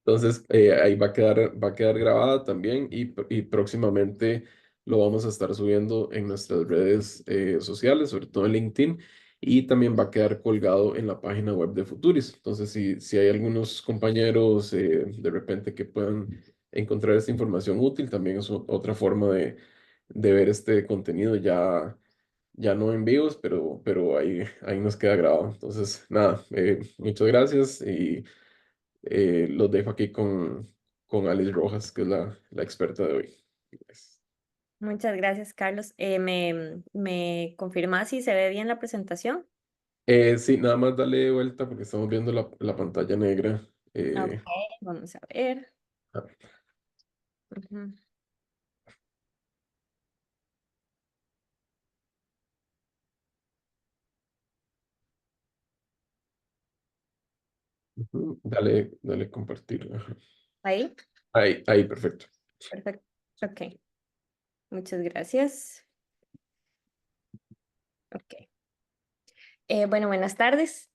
Entonces, ahí va a quedar grabada también y próximamente lo vamos a estar subiendo en nuestras redes sociales, sobre todo en LinkedIn, y también va a quedar colgado en la página web de Futuris. Entonces, si hay algunos compañeros de repente que puedan encontrar esta información útil, también es otra forma de ver este contenido ya no en vivos, pero ahí nos queda grabado. Entonces, nada, muchas gracias y los dejo aquí con Alice Rojas, que es la experta de hoy. Gracias. Muchas gracias, Carlos. ¿Me confirma si se ve bien la presentación? Sí, nada más dale vuelta porque estamos viendo la pantalla negra. Ok, Eh, vamos a ver. ah, Ujú. ujú, dale compartir. Ajá. Ahí, Ahí, perfecto. perfecto. Ok, muchas gracias. Ok. Bueno, buenas tardes.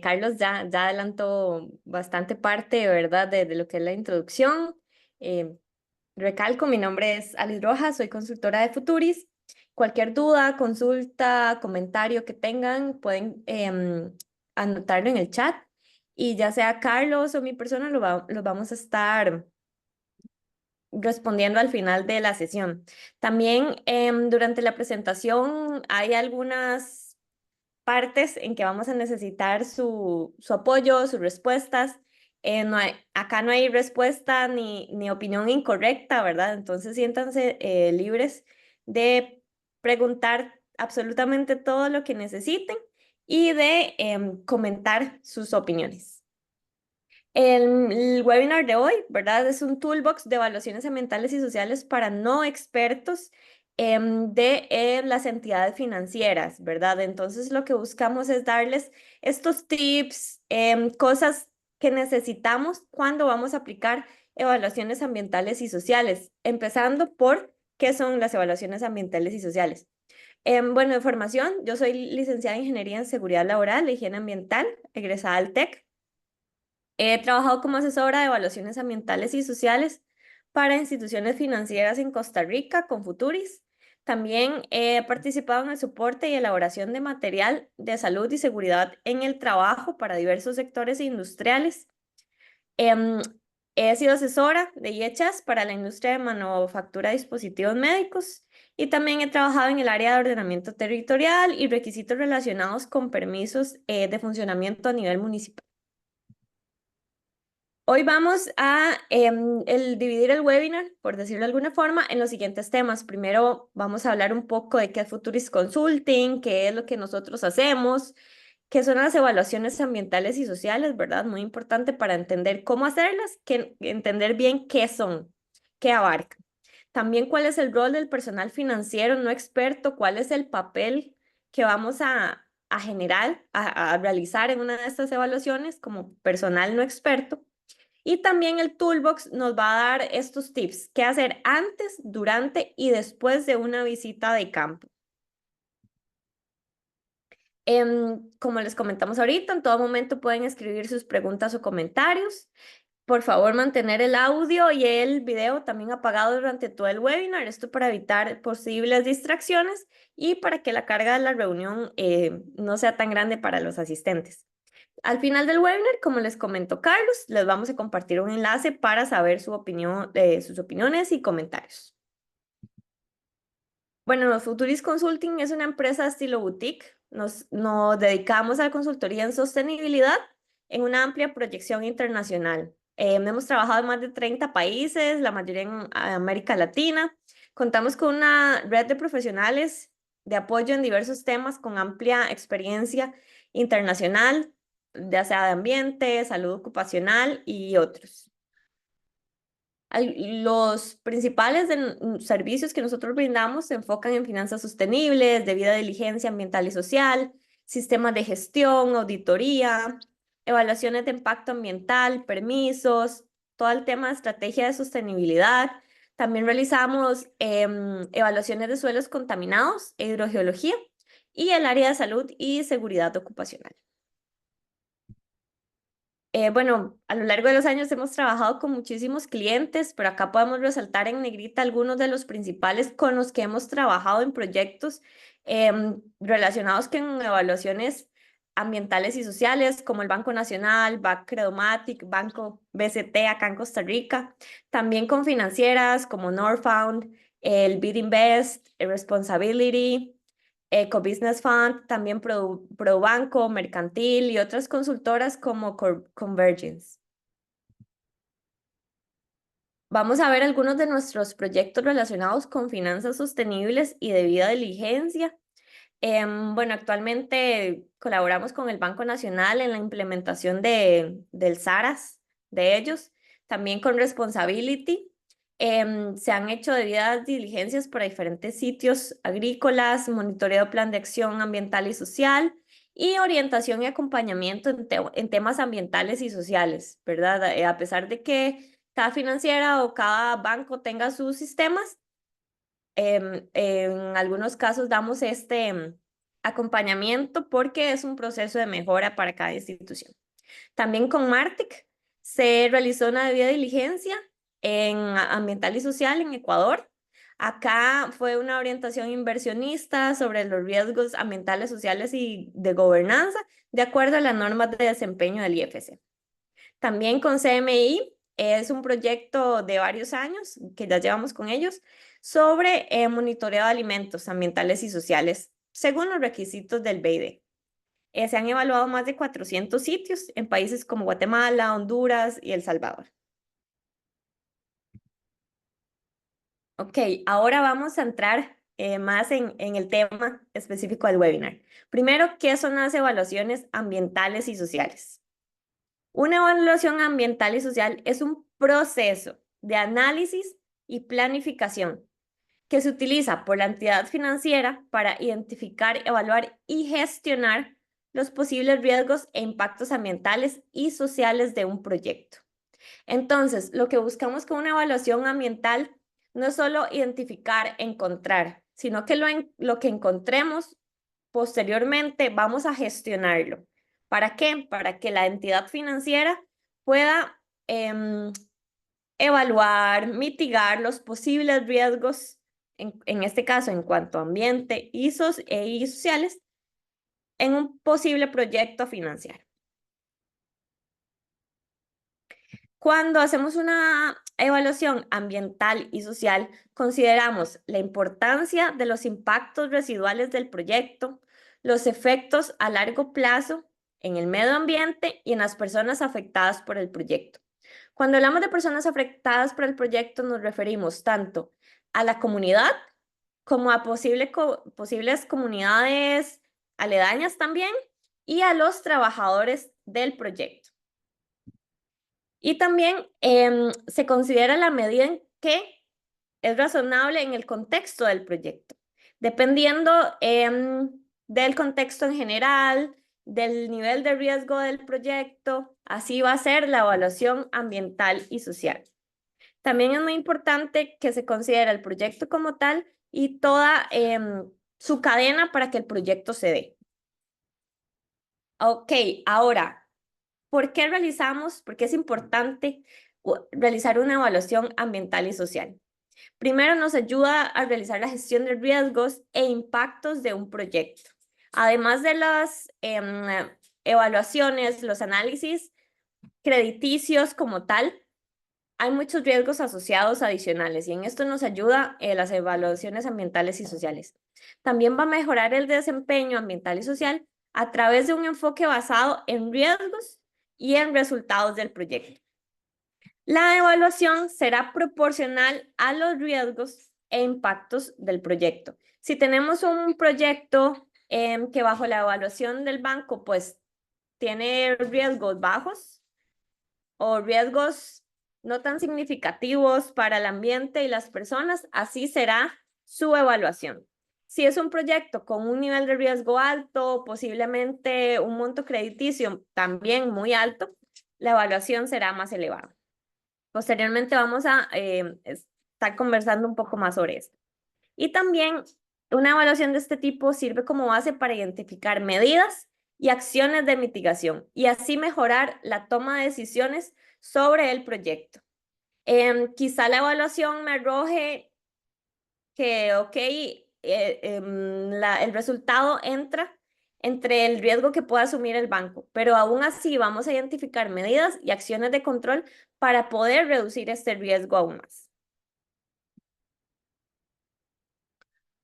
Carlos ya adelantó bastante parte, ¿verdad?, de lo que es la introducción. Eh, Recalco, mi nombre es Alice Rojas, soy consultora de Futuris. Cualquier duda, consulta, comentario que tengan, pueden anotarlo en el chat y ya sea Carlos o mi persona los vamos a estar respondiendo al final de la sesión. También durante la presentación hay algunas partes en que vamos a necesitar su apoyo, sus respuestas. Acá no hay respuesta ni opinión incorrecta, ¿verdad? Entonces siéntanse libres de preguntar absolutamente todo lo que necesiten y de comentar sus opiniones. El webinar de hoy, ¿verdad? Es un toolbox de evaluaciones ambientales y sociales para no expertos de las entidades financieras, ¿verdad? Entonces lo que buscamos es darles estos tips, cosas que necesitamos cuando vamos a aplicar evaluaciones ambientales y sociales, empezando por qué son las evaluaciones ambientales y sociales. Bueno, de formación, yo soy licenciada en Ingeniería en Seguridad Laboral e Higiene Ambiental, egresada del TEC. He trabajado como asesora de evaluaciones ambientales y sociales para instituciones financieras en Costa Rica con Futuris. También he participado en el soporte y elaboración de material de salud y seguridad en el trabajo para diversos sectores industriales. Em, He sido asesora de IHS para la industria de manufactura de dispositivos médicos y también he trabajado en el área de ordenamiento territorial y requisitos relacionados con permisos de funcionamiento a nivel municipal. Hoy vamos a dividir el webinar, por decirlo de alguna forma, en los siguientes temas. Primero vamos a hablar un poco de qué es Futurist Consulting, qué es lo que nosotros hacemos, qué son las evaluaciones ambientales y sociales, ¿verdad? Muy importante para entender cómo hacerlas, entender bien qué son, qué abarcan. También cuál es el rol del personal financiero no experto, cuál es el papel que vamos a generar, a realizar en una de estas evaluaciones como personal no experto. Y también el Toolbox nos va a dar estos tips, qué hacer antes, durante y después de una visita de campo. Como les comentamos ahorita, en todo momento pueden escribir sus preguntas o comentarios. Por favor, mantener el audio y el video también apagado durante todo el webinar, esto para evitar posibles distracciones y para que la carga de la reunión no sea tan grande para los asistentes. Al final del webinar, como les comentó Carlos, les vamos a compartir un enlace para saber su opinión, sus opiniones y comentarios. Bueno, Futuris Consulting es una empresa estilo boutique. Nos dedicamos a la consultoría en sostenibilidad en una amplia proyección internacional. Hemos trabajado en más de 30 países, la mayoría en América Latina. Contamos con una red de profesionales de apoyo en diversos temas con amplia experiencia internacional, ya sea de ambiente, salud ocupacional y otros. Los principales servicios que nosotros brindamos se enfocan en finanzas sostenibles, debida diligencia ambiental y social, sistemas de gestión, auditoría, evaluaciones de impacto ambiental, permisos, todo el tema de estrategia de sostenibilidad. También realizamos evaluaciones de suelos contaminados e hidrogeología y el área de salud y seguridad ocupacional. Bueno, a lo largo de los años hemos trabajado con muchísimos clientes, pero acá podemos resaltar en negrita algunos de los principales con los que hemos trabajado en proyectos relacionados con evaluaciones ambientales y sociales, como el Banco Nacional, Credomatic, Banco BCT acá en Costa Rica, también con financieras como Norfound, el Bidinvest, el Responsibility, Ecobusiness Fund, también ProBanco, Mercantil y otras consultoras como Convergence. Vamos a ver algunos de nuestros proyectos relacionados con finanzas sostenibles y debida diligencia. Bueno, actualmente colaboramos con el Banco Nacional en la implementación del SARAS de ellos, también con Responsibility. Se han hecho debidas diligencias para diferentes sitios agrícolas, monitoreo de plan de acción ambiental y social y orientación y acompañamiento en temas ambientales y sociales, ¿verdad? A pesar de que cada financiera o cada banco tenga sus sistemas, en algunos casos damos este acompañamiento porque es un proceso de mejora para cada institución. También con Martic se realizó una debida diligencia en ambiental y social en Ecuador. Acá fue una orientación inversionista sobre los riesgos ambientales, sociales y de gobernanza, de acuerdo a las normas de desempeño del IFC. También con CMI es un proyecto de varios años que ya llevamos con ellos sobre monitoreo de alimentos ambientales y sociales según los requisitos del BID. Se han evaluado más de 400 sitios en países como Guatemala, Honduras y El Salvador. Ok, ahora vamos a entrar más en el tema específico del webinar. Primero, ¿qué son las evaluaciones ambientales y sociales? Una evaluación ambiental y social es un proceso de análisis y planificación que se utiliza por la entidad financiera para identificar, evaluar y gestionar los posibles riesgos e impactos ambientales y sociales de un proyecto. Entonces, lo que buscamos con una evaluación ambiental no es solo identificar, encontrar, sino que lo que encontremos posteriormente vamos a gestionarlo. ¿Para qué? Para que la entidad financiera pueda evaluar, mitigar los posibles riesgos, en este caso en cuanto a ambiente y sociales, en un posible proyecto financiero. Cuando hacemos una evaluación ambiental y social, consideramos la importancia de los impactos residuales del proyecto, los efectos a largo plazo en el medio ambiente y en las personas afectadas por el proyecto. Cuando hablamos de personas afectadas por el proyecto, nos referimos tanto a la comunidad como a posibles comunidades aledañas también y a los trabajadores del proyecto. Y también se considera la medida en que es razonable en el contexto del proyecto, dependiendo del contexto en general, del nivel de riesgo del proyecto, así va a ser la evaluación ambiental y social. También es muy importante que se considere el proyecto como tal y toda su cadena para que el proyecto se dé. Ok, ahora, ¿por qué es importante realizar una evaluación ambiental y social? Primero, nos ayuda a realizar la gestión de riesgos e impactos de un proyecto. Además de las evaluaciones, los análisis crediticios como tal, hay muchos riesgos asociados adicionales y en esto nos ayuda las evaluaciones ambientales y sociales. También va a mejorar el desempeño ambiental y social a través de un enfoque basado en riesgos y en resultados del proyecto. La evaluación será proporcional a los riesgos e impactos del proyecto. Si tenemos un proyecto que bajo la evaluación del banco pues tiene riesgos bajos o riesgos no tan significativos para el ambiente y las personas, así será su evaluación. Si es un proyecto con un nivel de riesgo alto, posiblemente un monto crediticio también muy alto, la evaluación será más elevada. Posteriormente vamos a estar conversando un poco más sobre esto. Y también una evaluación de este tipo sirve como base para identificar medidas y acciones de mitigación, y así mejorar la toma de decisiones sobre el proyecto. Quizá la evaluación me arroje que, ok, el resultado entra entre el riesgo que pueda asumir el banco, pero aún así vamos a identificar medidas y acciones de control para poder reducir este riesgo aún más.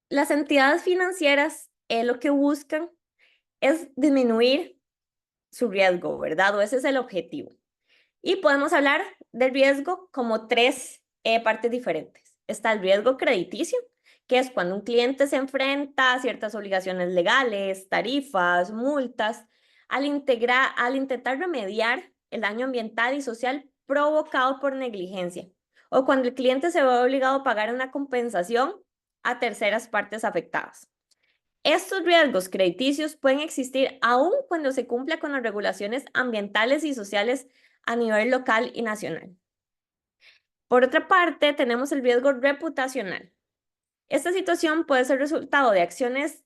Las entidades financieras lo que buscan es disminuir su riesgo, ¿verdad? O ese es el objetivo. Y podemos hablar del riesgo como tres partes diferentes. Está el riesgo crediticio, que es cuando un cliente se enfrenta a ciertas obligaciones legales, tarifas, multas, al intentar remediar el daño ambiental y social provocado por negligencia, o cuando el cliente se ve obligado a pagar una compensación a terceras partes afectadas. Estos riesgos crediticios pueden existir aún cuando se cumpla con las regulaciones ambientales y sociales a nivel local y nacional. Por otra parte, tenemos el riesgo reputacional. Esta situación puede ser resultado de acciones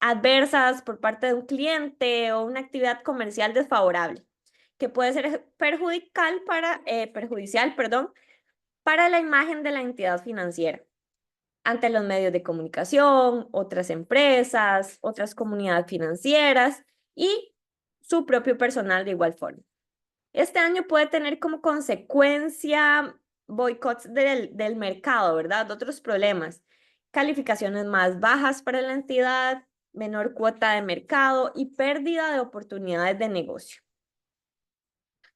adversas por parte de un cliente o una actividad comercial desfavorable, que puede ser perjudicial para la imagen de la entidad financiera ante los medios de comunicación, otras empresas, otras comunidades financieras y su propio personal de igual forma. Este año puede tener como consecuencia boicots del mercado, ¿verdad? Otros problemas, calificaciones más bajas para la entidad, menor cuota de mercado y pérdida de oportunidades de negocio.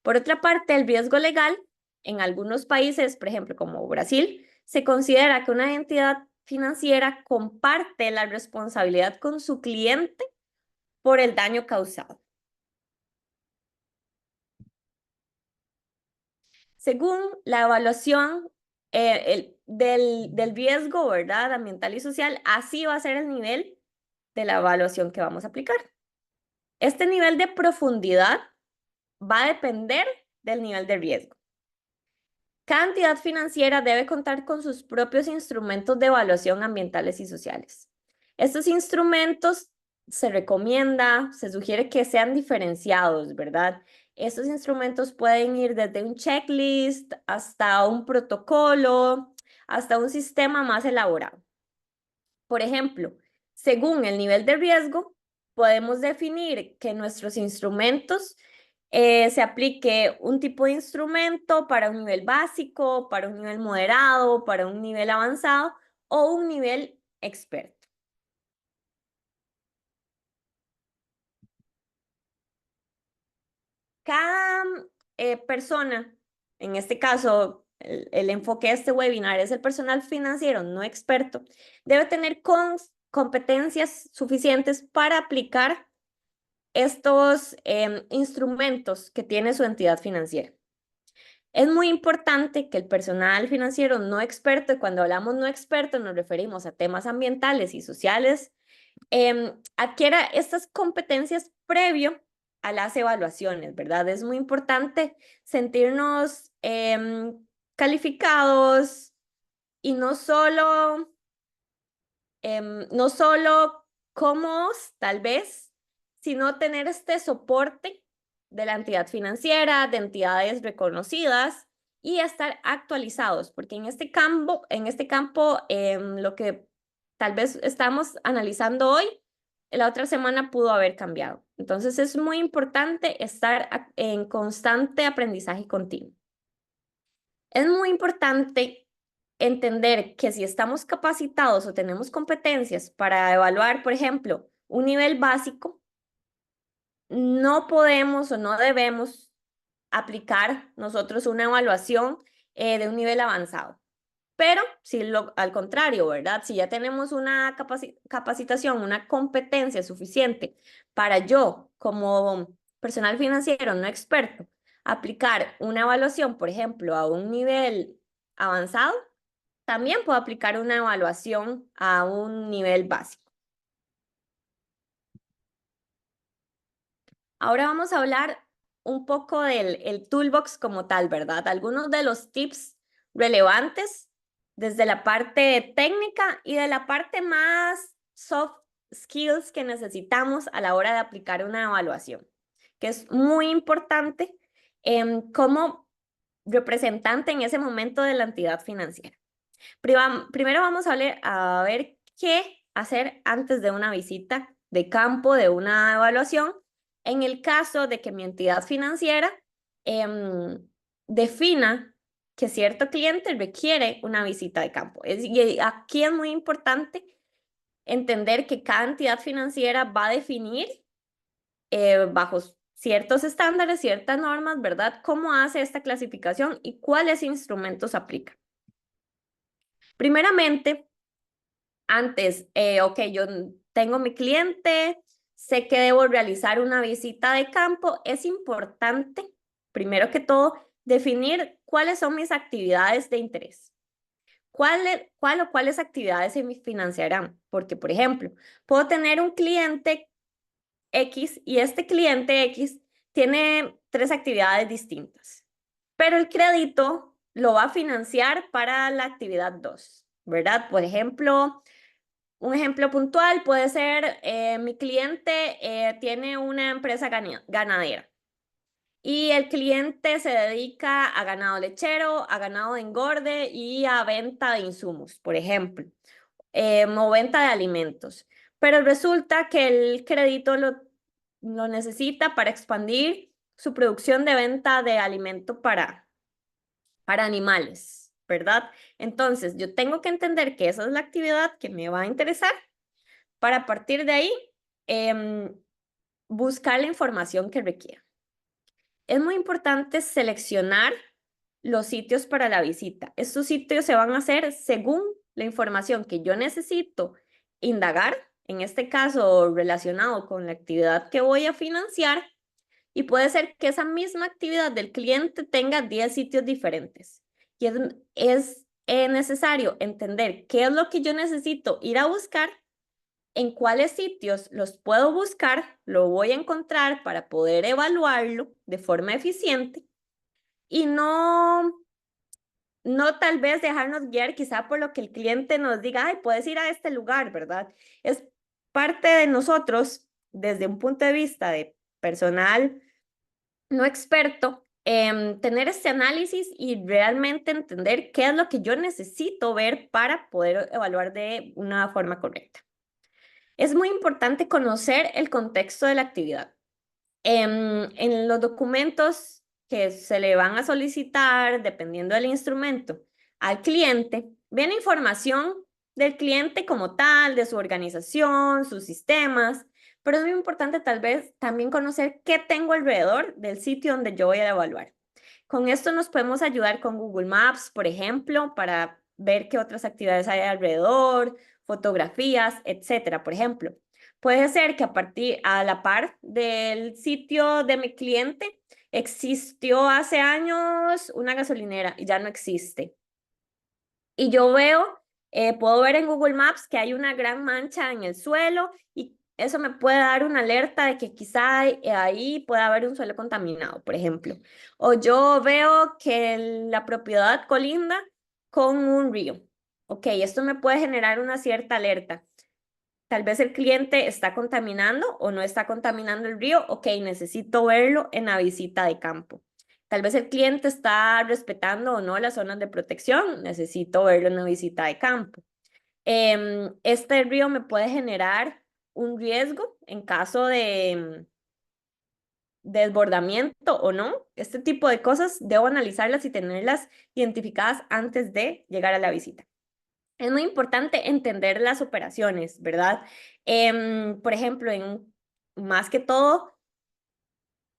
Por otra parte, el riesgo legal en algunos países, por ejemplo, como Brasil, se considera que una entidad financiera comparte la responsabilidad con su cliente por el daño causado. Según la evaluación del riesgo, ¿verdad? Ambiental y social, así va a ser el nivel de la evaluación que vamos a aplicar. Este nivel de profundidad va a depender del nivel de riesgo. Cada entidad financiera debe contar con sus propios instrumentos de evaluación ambientales y sociales. Estos instrumentos se recomienda, se sugiere que sean diferenciados, ¿verdad? Estos instrumentos pueden ir desde un checklist hasta un protocolo, hasta un sistema más elaborado. Por ejemplo, según el nivel de riesgo, podemos definir que nuestros instrumentos se aplique un tipo de instrumento para un nivel básico, para un nivel moderado, para un nivel avanzado o un nivel experto. Cada persona, en este caso, el enfoque de este webinar es el personal financiero no experto, debe tener competencias suficientes para aplicar estos instrumentos que tiene su entidad financiera. Es muy importante que el personal financiero no experto, y cuando hablamos no experto nos referimos a temas ambientales y sociales, adquiera estas competencias previo a las evaluaciones, ¿verdad? Es muy importante sentirnos calificados y no solo cómodos, tal vez, sino tener este soporte de la entidad financiera, de entidades reconocidas y estar actualizados, porque en este campo, lo que tal vez estamos analizando hoy, la otra semana pudo haber cambiado. Entonces es muy importante estar en constante aprendizaje continuo. Es muy importante entender que si estamos capacitados o tenemos competencias para evaluar, por ejemplo, un nivel básico, no podemos o no debemos aplicar nosotros una evaluación de un nivel avanzado. Pero si al contrario, ¿verdad? Si ya tenemos una capacitación, una competencia suficiente para yo, como personal financiero no experto, aplicar una evaluación, por ejemplo, a un nivel avanzado, también puedo aplicar una evaluación a un nivel básico. Ahora vamos a hablar un poco del toolbox como tal, ¿verdad? Algunos de los tips relevantes desde la parte técnica y de la parte más soft skills que necesitamos a la hora de aplicar una evaluación, que es muy importante como representante en ese momento de la entidad financiera. Primero vamos a ver qué hacer antes de una visita de campo, de una evaluación, en el caso de que mi entidad financiera defina que cierto cliente requiere una visita de campo. Y aquí es muy importante entender que cada entidad financiera va a definir bajo ciertos estándares, ciertas normas, ¿verdad? ¿Cómo hace esta clasificación y cuáles instrumentos aplica? Primeramente, antes, ok, yo tengo mi cliente, sé que debo realizar una visita de campo, es importante, primero que todo, definir cuáles son mis actividades de interés. ¿Cuál o cuáles actividades se me financiarán? Porque, por ejemplo, puedo tener un cliente X y este cliente X tiene 3 actividades distintas, pero el crédito lo va a financiar para la actividad 2, ¿verdad? Por ejemplo, un ejemplo puntual puede ser, mi cliente tiene una empresa ganadera y el cliente se dedica a ganado lechero, a ganado de engorde y a venta de insumos, por ejemplo, o venta de alimentos. Pero resulta que el crédito lo necesita para expandir su producción de venta de alimento para animales, ¿verdad? Entonces, yo tengo que entender que esa es la actividad que me va a interesar para partir de ahí buscar la información que requiera. Es muy importante seleccionar los sitios para la visita. Estos sitios se van a hacer según la información que yo necesito indagar, en este caso relacionado con la actividad que voy a financiar, y puede ser que esa misma actividad del cliente tenga 10 sitios diferentes. Y es necesario entender qué es lo que yo necesito ir a buscar, en cuáles sitios los puedo buscar, lo voy a encontrar para poder evaluarlo de forma eficiente y no tal vez dejarnos guiar quizá por lo que el cliente nos diga, ay, puedes ir a este lugar, ¿verdad? Es parte de nosotros, desde un punto de vista de personal no experto, tener este análisis y realmente entender qué es lo que yo necesito ver para poder evaluar de una forma correcta. Es muy importante conocer el contexto de la actividad. En los documentos que se le van a solicitar, dependiendo del instrumento, al cliente, viene información del cliente como tal, de su organización, sus sistemas, pero es muy importante tal vez también conocer qué tengo alrededor del sitio donde yo voy a evaluar. Con esto nos podemos ayudar con Google Maps, por ejemplo, para ver qué otras actividades hay alrededor, fotografías, etcétera. Por ejemplo, puede ser que a la par del sitio de mi cliente existió hace años una gasolinera y ya no existe. Y yo puedo ver en Google Maps que hay una gran mancha en el suelo y eso me puede dar una alerta de que quizá ahí pueda haber un suelo contaminado, por ejemplo. O yo veo que la propiedad colinda con un río. Ok, esto me puede generar una cierta alerta. Tal vez el cliente está contaminando o no está contaminando el río. Ok, necesito verlo en la visita de campo. Tal vez el cliente está respetando o no las zonas de protección. Necesito verlo en la visita de campo. Este río me puede generar un riesgo en caso de desbordamiento o no. Este tipo de cosas debo analizarlas y tenerlas identificadas antes de llegar a la visita. Es muy importante entender las operaciones, ¿verdad? Por ejemplo, más que todo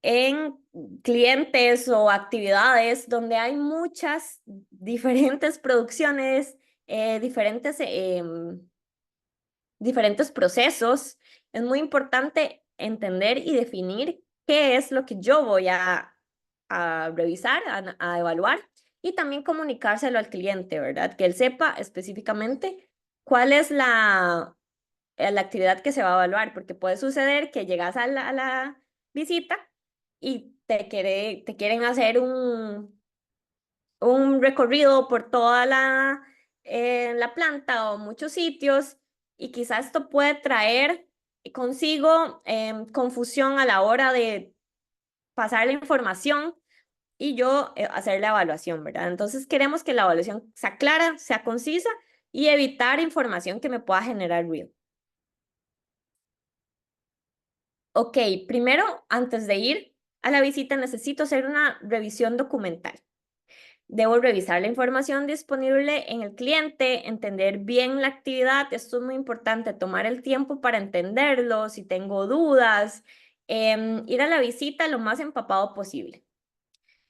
en clientes o actividades donde hay muchas diferentes producciones, diferentes procesos, es muy importante entender y definir qué es lo que yo voy a revisar, a evaluar y también comunicárselo al cliente, ¿verdad? Que él sepa específicamente cuál es la actividad que se va a evaluar, porque puede suceder que llegas a la visita y te quieren hacer un recorrido por toda la planta o muchos sitios y quizás esto puede traer consigo confusión a la hora de pasar la información y yo hacer la evaluación, ¿verdad? Entonces queremos que la evaluación sea clara, sea concisa y evitar información que me pueda generar ruido. Ok, primero, antes de ir a la visita, necesito hacer una revisión documental. Debo revisar la información disponible en el cliente, entender bien la actividad. Esto es muy importante, tomar el tiempo para entenderlo, si tengo dudas, ir a la visita lo más empapado posible.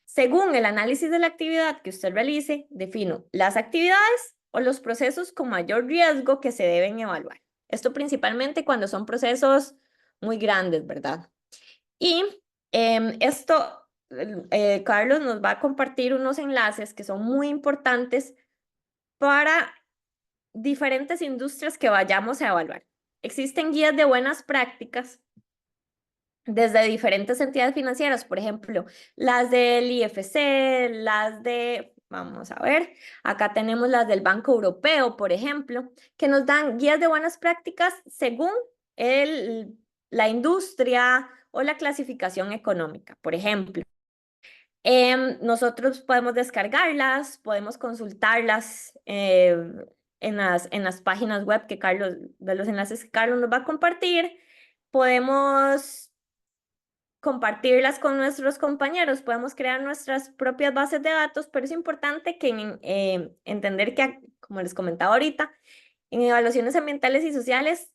Según el análisis de la actividad que usted realice, defino las actividades o los procesos con mayor riesgo que se deben evaluar. Esto principalmente cuando son procesos muy grandes, ¿verdad? Y Carlos nos va a compartir unos enlaces que son muy importantes para diferentes industrias que vayamos a evaluar. Existen guías de buenas prácticas desde diferentes entidades financieras, por ejemplo, las del IFC, vamos a ver, acá tenemos las del Banco Europeo, por ejemplo, que nos dan guías de buenas prácticas según la industria o la clasificación económica, por ejemplo. Nosotros podemos descargarlas, podemos consultarlas en las páginas web de los enlaces que Carlos nos va a compartir. Podemos compartirlas con nuestros compañeros, podemos crear nuestras propias bases de datos, pero es importante que entender que, como les comentaba ahorita, en evaluaciones ambientales y sociales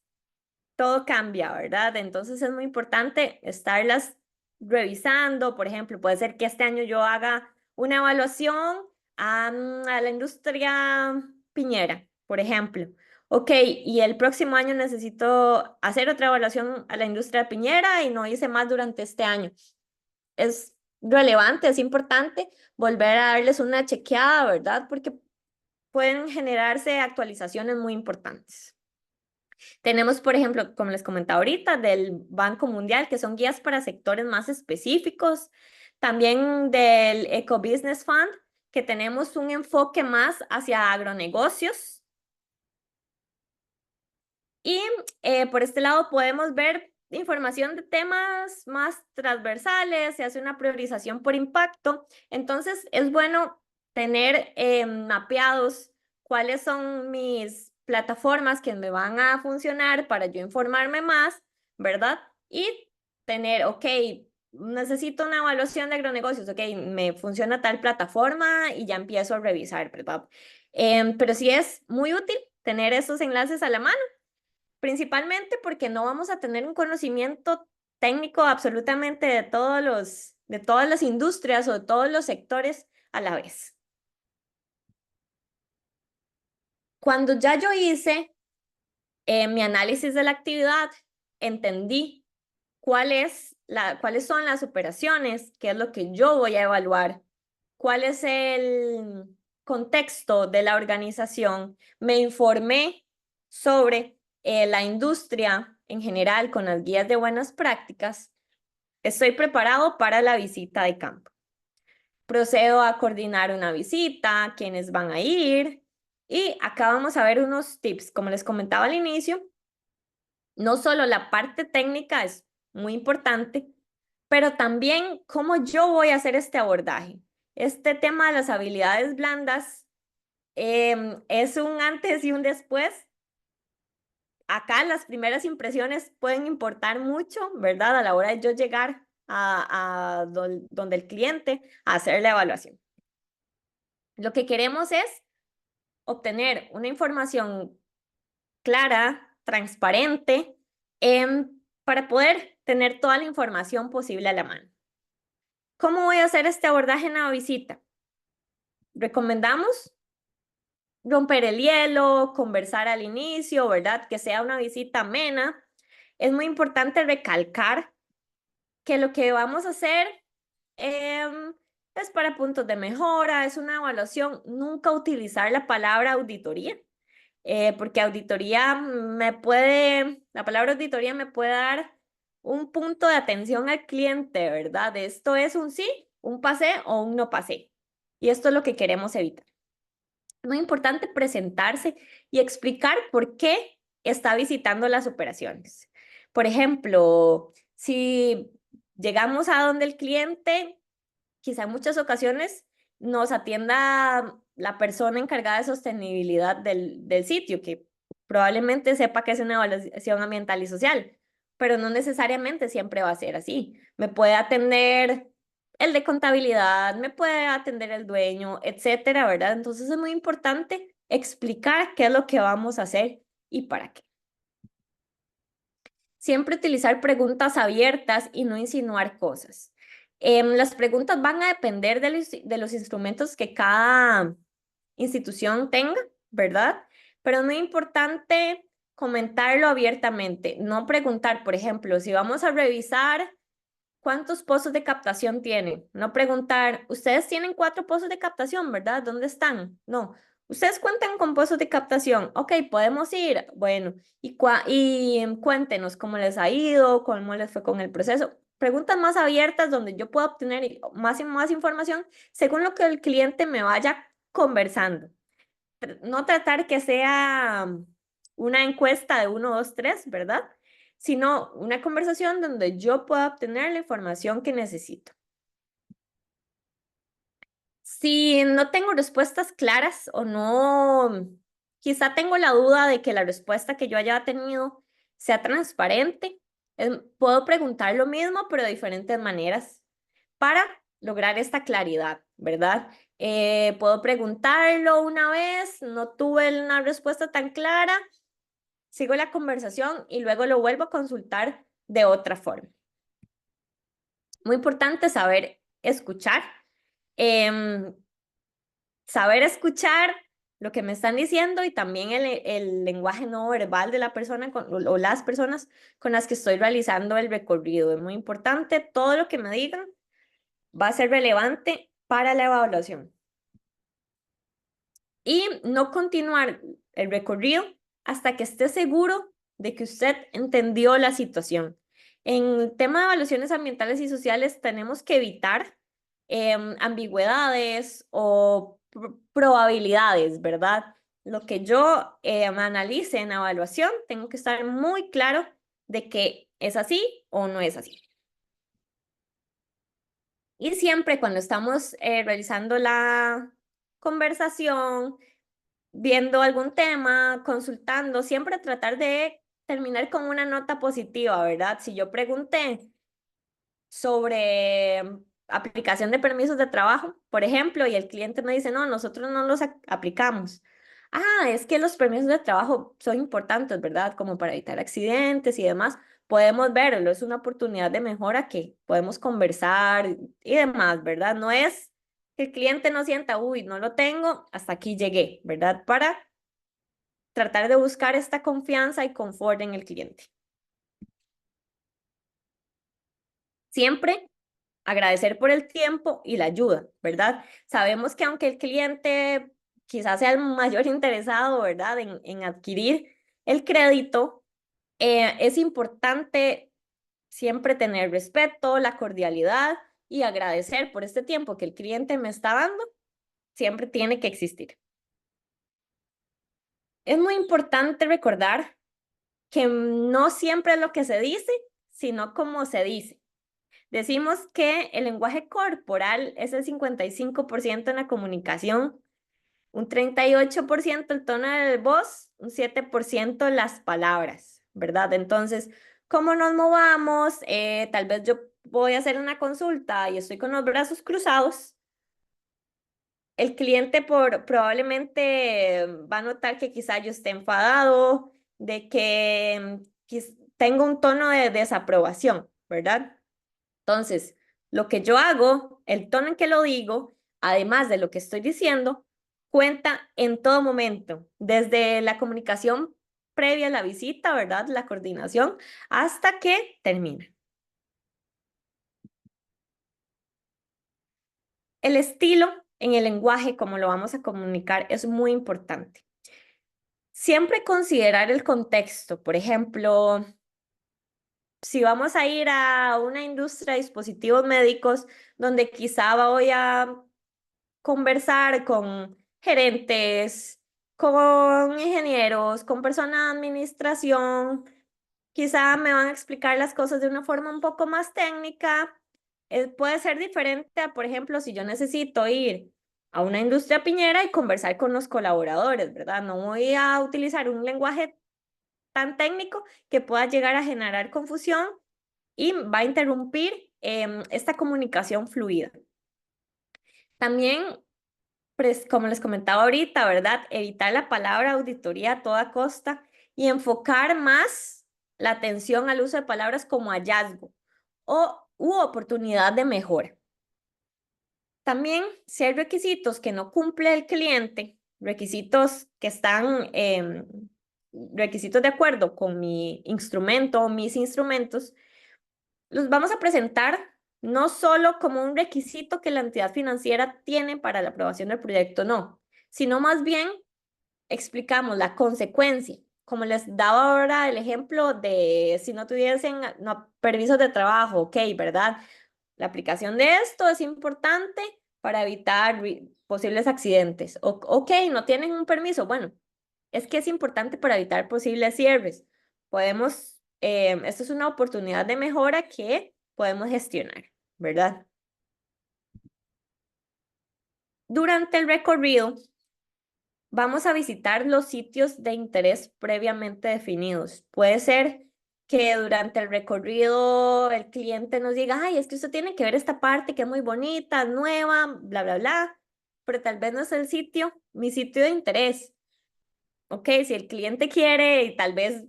todo cambia, ¿verdad? Entonces es muy importante estarlas revisando. Por ejemplo, puede ser que este año yo haga una evaluación a la industria piñera, por ejemplo. Ok, y el próximo año necesito hacer otra evaluación a la industria piñera y no hice más durante este año. Es relevante, es importante volver a darles una chequeada, ¿verdad? Porque pueden generarse actualizaciones muy importantes. Tenemos, por ejemplo, como les comentaba ahorita, del Banco Mundial, que son guías para sectores más específicos. También del Eco Business Fund, que tenemos un enfoque más hacia agronegocios. Y por este lado podemos ver información de temas más transversales, se hace una priorización por impacto. Entonces es bueno tener mapeados cuáles son mis plataformas que me van a funcionar para yo informarme más, ¿verdad? Y tener, ok, necesito una evaluación de agronegocios, ok, me funciona tal plataforma y ya empiezo a revisar, ¿verdad? Pero sí es muy útil tener esos enlaces a la mano, principalmente porque no vamos a tener un conocimiento técnico absolutamente de todas las industrias o de todos los sectores a la vez. Cuando ya yo hice mi análisis de la actividad, entendí cuáles son las operaciones, qué es lo que yo voy a evaluar, cuál es el contexto de la organización, me informé sobre la industria en general con las guías de buenas prácticas, estoy preparado para la visita de campo. Procedo a coordinar una visita, quiénes van a ir, y acá vamos a ver unos tips. Como les comentaba al inicio, no solo la parte técnica es muy importante, pero también cómo yo voy a hacer este abordaje. Este tema de las habilidades blandas es un antes y un después. Acá las primeras impresiones pueden importar mucho, ¿verdad? A la hora de yo llegar a donde el cliente a hacer la evaluación. Lo que queremos es obtener una información clara, transparente, para poder tener toda la información posible a la mano. ¿Cómo voy a hacer este abordaje en la visita? Recomendamos romper el hielo, conversar al inicio, ¿verdad? Que sea una visita amena. Es muy importante recalcar que lo que vamos a hacer es para puntos de mejora, es una evaluación, nunca utilizar la palabra auditoría, porque la palabra auditoría me puede dar un punto de atención al cliente, ¿verdad? Esto es un sí, un pasé o un no pasé. Y esto es lo que queremos evitar. Es muy importante presentarse y explicar por qué está visitando las operaciones. Por ejemplo, si llegamos a donde el cliente, quizá en muchas ocasiones nos atienda la persona encargada de sostenibilidad del sitio, que probablemente sepa que es una evaluación ambiental y social, pero no necesariamente siempre va a ser así. Me puede atender el de contabilidad, me puede atender el dueño, etcétera, ¿verdad? Entonces es muy importante explicar qué es lo que vamos a hacer y para qué. Siempre utilizar preguntas abiertas y no insinuar cosas. Las preguntas van a depender de los instrumentos que cada institución tenga, ¿verdad? Pero es muy importante comentarlo abiertamente, no preguntar, por ejemplo, si vamos a revisar cuántos pozos de captación tienen, no preguntar, ustedes tienen 4 pozos de captación, ¿verdad? ¿Dónde están? No. Ustedes cuentan con pozos de captación. Ok, podemos ir. Bueno, y cuéntenos cómo les ha ido, cómo les fue con el proceso. Preguntas más abiertas donde yo pueda obtener más y más información según lo que el cliente me vaya conversando. No tratar que sea una encuesta de 1, 2, 3, ¿verdad? Sino una conversación donde yo pueda obtener la información que necesito. Si no tengo respuestas claras o no, quizá tengo la duda de que la respuesta que yo haya tenido sea transparente, puedo preguntar lo mismo, pero de diferentes maneras para lograr esta claridad, ¿verdad? Puedo preguntarlo una vez, no tuve una respuesta tan clara, sigo la conversación y luego lo vuelvo a consultar de otra forma. Muy importante saber escuchar. Em, Saber escuchar lo que me están diciendo y también el lenguaje no verbal de la persona o las personas con las que estoy realizando el recorrido. Es muy importante, todo lo que me digan va a ser relevante para la evaluación. Y no continuar el recorrido hasta que esté seguro de que usted entendió la situación. En el tema de evaluaciones ambientales y sociales tenemos que evitar ambigüedades o probabilidades, ¿verdad? Lo que yo analice en evaluación, tengo que estar muy claro de que es así o no es así. Y siempre cuando estamos realizando la conversación, viendo algún tema, consultando, siempre tratar de terminar con una nota positiva, ¿verdad? Si yo pregunté sobre aplicación de permisos de trabajo, por ejemplo, y el cliente me dice, no, nosotros no los aplicamos. Ah, es que los permisos de trabajo son importantes, ¿verdad? Como para evitar accidentes y demás. Podemos verlo, es una oportunidad de mejora que podemos conversar y demás, ¿verdad? No es que el cliente no sienta, uy, no lo tengo, hasta aquí llegué, ¿verdad? Para tratar de buscar esta confianza y confort en el cliente. Siempre agradecer por el tiempo y la ayuda, ¿verdad? Sabemos que aunque el cliente quizás sea el mayor interesado, ¿verdad? En adquirir el crédito, es importante siempre tener respeto, la cordialidad y agradecer por este tiempo que el cliente me está dando, siempre tiene que existir. Es muy importante recordar que no siempre es lo que se dice, sino como se dice. Decimos que el lenguaje corporal es el 55% en la comunicación, un 38% el tono de voz, un 7% las palabras, ¿verdad? Entonces, cómo nos movamos, tal vez yo voy a hacer una consulta y estoy con los brazos cruzados, el cliente probablemente va a notar que quizá yo esté enfadado, de que tengo un tono de desaprobación, ¿verdad? Entonces, lo que yo hago, el tono en que lo digo, además de lo que estoy diciendo, cuenta en todo momento, desde la comunicación previa a la visita, ¿verdad? La coordinación, hasta que termina. El estilo en el lenguaje, como lo vamos a comunicar, es muy importante. Siempre considerar el contexto. Por ejemplo, si vamos a ir a una industria de dispositivos médicos donde quizá voy a conversar con gerentes, con ingenieros, con personas de administración, quizá me van a explicar las cosas de una forma un poco más técnica. Puede ser diferente a, por ejemplo, si yo necesito ir a una industria piñera y conversar con los colaboradores, ¿verdad? No voy a utilizar un lenguaje tan técnico que pueda llegar a generar confusión y va a interrumpir esta comunicación fluida. También, pues, como les comentaba ahorita, ¿verdad? Evitar la palabra auditoría a toda costa y enfocar más la atención al uso de palabras como hallazgo u oportunidad de mejora. También, si hay requisitos que no cumple el cliente, requisitos que están, requisitos de acuerdo con mi instrumento o mis instrumentos, los vamos a presentar no solo como un requisito que la entidad financiera tiene para la aprobación del proyecto, no, sino más bien explicamos la consecuencia, como les daba ahora el ejemplo de si no tuviesen permisos de trabajo, ok, ¿verdad? La aplicación de esto es importante para evitar posibles accidentes. Ok, no tienen un permiso. Bueno, es que es importante para evitar posibles cierres. Esto es una oportunidad de mejora que podemos gestionar, ¿verdad? Durante el recorrido, vamos a visitar los sitios de interés previamente definidos. Puede ser que durante el recorrido el cliente nos diga, ay, es que usted tiene que ver esta parte que es muy bonita, nueva, bla, bla, bla, pero tal vez no es el sitio, mi sitio de interés. Ok, si el cliente quiere y tal vez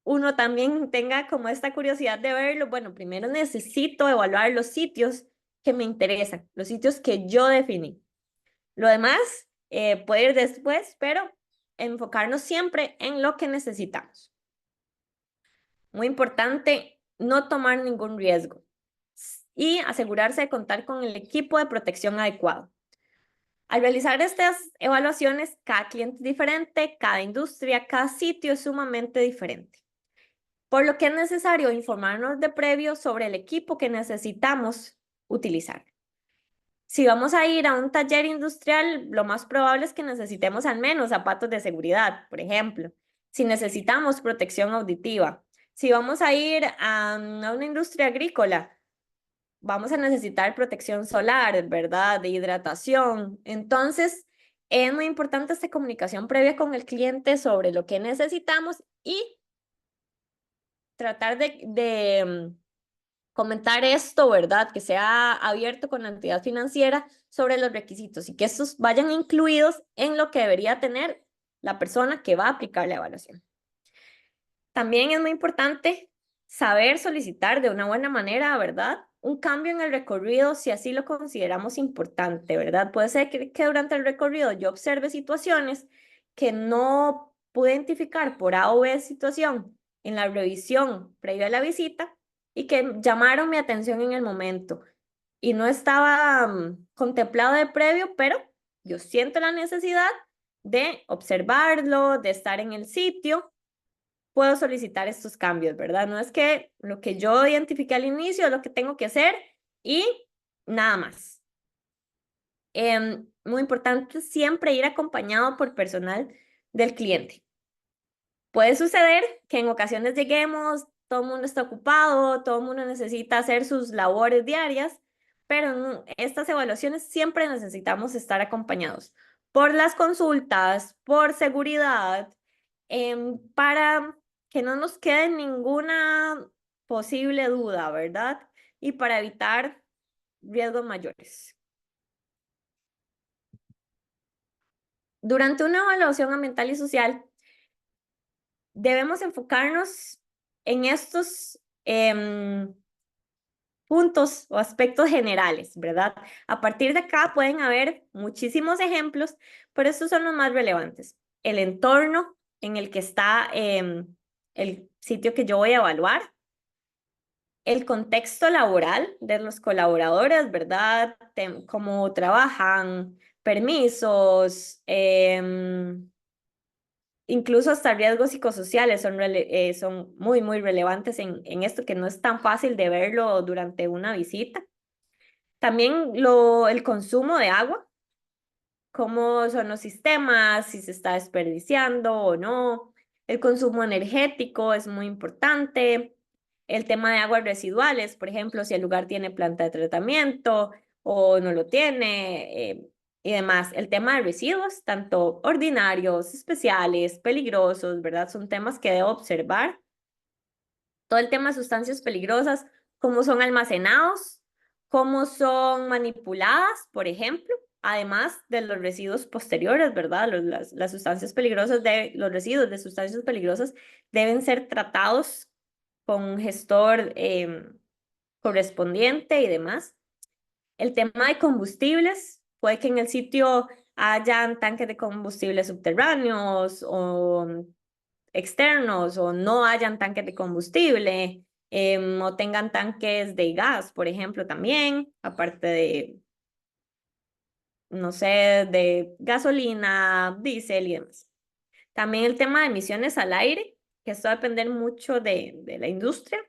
uno también tenga como esta curiosidad de verlo, bueno, primero necesito evaluar los sitios que me interesan, los sitios que yo definí. Lo demás puede ir después, pero enfocarnos siempre en lo que necesitamos. Muy importante, no tomar ningún riesgo y asegurarse de contar con el equipo de protección adecuado. Al realizar estas evaluaciones, cada cliente es diferente, cada industria, cada sitio es sumamente diferente. Por lo que es necesario informarnos de previo sobre el equipo que necesitamos utilizar. Si vamos a ir a un taller industrial, lo más probable es que necesitemos al menos zapatos de seguridad, por ejemplo. Si necesitamos protección auditiva. Si vamos a ir a una industria agrícola, vamos a necesitar protección solar, ¿verdad? De hidratación. Entonces, es muy importante esta comunicación previa con el cliente sobre lo que necesitamos y tratar de comentar esto, ¿verdad? Que sea abierto con la entidad financiera sobre los requisitos y que estos vayan incluidos en lo que debería tener la persona que va a aplicar la evaluación. También es muy importante saber solicitar de una buena manera, ¿verdad? Un cambio en el recorrido si así lo consideramos importante, ¿verdad? Puede ser que durante el recorrido yo observe situaciones que no pude identificar por A o B situación en la revisión previa a la visita y que llamaron mi atención en el momento y no estaba contemplado de previo, pero yo siento la necesidad de observarlo, de estar en el sitio, puedo solicitar estos cambios, ¿verdad? No es que lo que yo identifiqué al inicio es lo que tengo que hacer y nada más. Muy importante siempre ir acompañado por personal del cliente. Puede suceder que en ocasiones lleguemos, todo el mundo está ocupado, todo el mundo necesita hacer sus labores diarias, pero en estas evaluaciones siempre necesitamos estar acompañados por las consultas, por seguridad, para que no nos quede ninguna posible duda, ¿verdad? Y para evitar riesgos mayores. Durante una evaluación ambiental y social, debemos enfocarnos en estos puntos o aspectos generales, ¿verdad? A partir de acá pueden haber muchísimos ejemplos, pero estos son los más relevantes. El entorno en el que está el sitio que yo voy a evaluar, el contexto laboral de los colaboradores, ¿verdad? Cómo trabajan, permisos, incluso hasta riesgos psicosociales son muy, muy relevantes en esto que no es tan fácil de verlo durante una visita. También el consumo de agua, cómo son los sistemas, si se está desperdiciando o no. El consumo energético es muy importante. El tema de aguas residuales, por ejemplo, si el lugar tiene planta de tratamiento o no lo tiene, y demás. El tema de residuos, tanto ordinarios, especiales, peligrosos, ¿verdad? Son temas que debo observar. Todo el tema de sustancias peligrosas, cómo son almacenados, cómo son manipuladas, por ejemplo, además de los residuos posteriores, ¿verdad? Las sustancias peligrosas, los residuos de sustancias peligrosas deben ser tratados con un gestor correspondiente y demás. El tema de combustibles, puede que en el sitio hayan tanques de combustible subterráneos o externos o no hayan tanques de combustible o tengan tanques de gas, por ejemplo, también, aparte de, no sé, de gasolina, diésel y demás. También el tema de emisiones al aire, que esto va a depender mucho de la industria.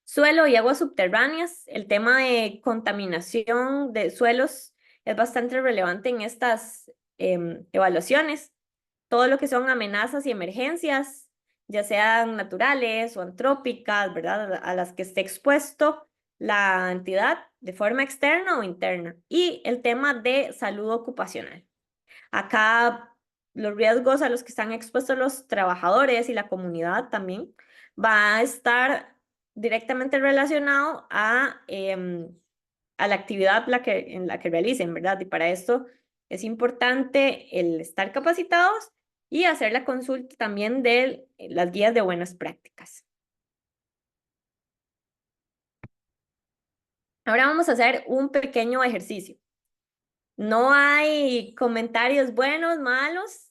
Suelo y aguas subterráneas, el tema de contaminación de suelos es bastante relevante en estas evaluaciones. Todo lo que son amenazas y emergencias, ya sean naturales o antrópicas, ¿verdad? A las que esté expuesto la entidad de forma externa o interna. Y el tema de salud ocupacional. Acá los riesgos a los que están expuestos los trabajadores y la comunidad también va a estar directamente relacionado a la actividad en la que realicen, ¿verdad? Y para esto es importante el estar capacitados y hacer la consulta también de las guías de buenas prácticas. Ahora vamos a hacer un pequeño ejercicio. No hay comentarios buenos, malos,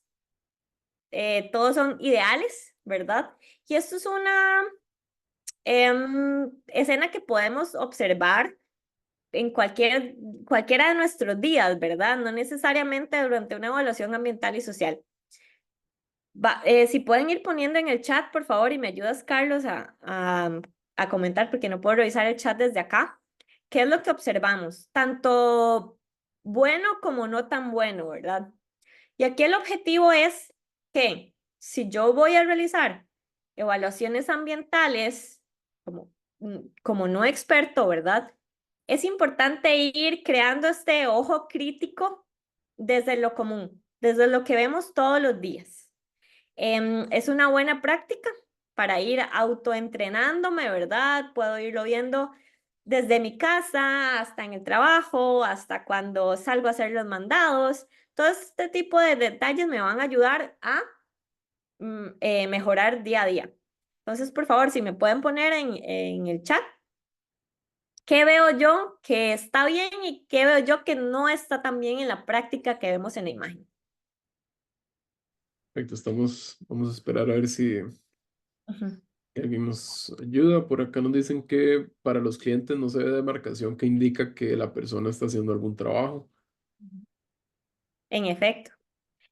todos son ideales, ¿verdad? Y esto es una escena que podemos observar en cualquiera de nuestros días, ¿verdad? No necesariamente durante una evaluación ambiental y social. Si pueden ir poniendo en el chat, por favor, y me ayudas, Carlos, a comentar, porque no puedo revisar el chat desde acá. ¿Qué es lo que observamos? Tanto bueno como no tan bueno, ¿verdad? Y aquí el objetivo es que si yo voy a realizar evaluaciones ambientales como, como no experto, ¿verdad? Es importante ir creando este ojo crítico desde lo común, desde lo que vemos todos los días. Es una buena práctica para ir autoentrenándome, ¿verdad? Puedo irlo viendo desde mi casa hasta en el trabajo, hasta cuando salgo a hacer los mandados. Todo este tipo de detalles me van a ayudar a mejorar día a día. Entonces, por favor, si me pueden poner en el chat, ¿qué veo yo que está bien y qué veo yo que no está tan bien en la práctica que vemos en la imagen? Perfecto, vamos a esperar a ver si Ujú. alguien nos ayuda. Por acá nos dicen que para los clientes no se ve demarcación que indica que la persona está haciendo algún trabajo. En efecto.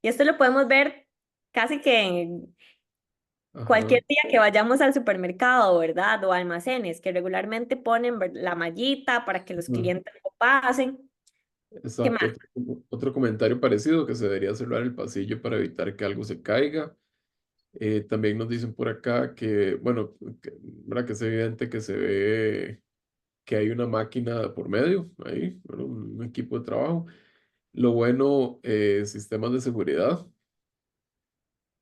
Y esto lo podemos ver casi que en Ajá, cualquier día que vayamos al supermercado, ¿verdad? O almacenes, que regularmente ponen la mallita para que los ajá, clientes lo pasen. ¿Qué exacto. más? Otro comentario parecido, que se debería cerrar el pasillo para evitar que algo se caiga. También nos dicen por acá que, bueno, ¿verdad? Que es evidente que se ve que hay una máquina por medio ahí, ¿verdad? Un equipo de trabajo. Lo bueno, sistemas de seguridad.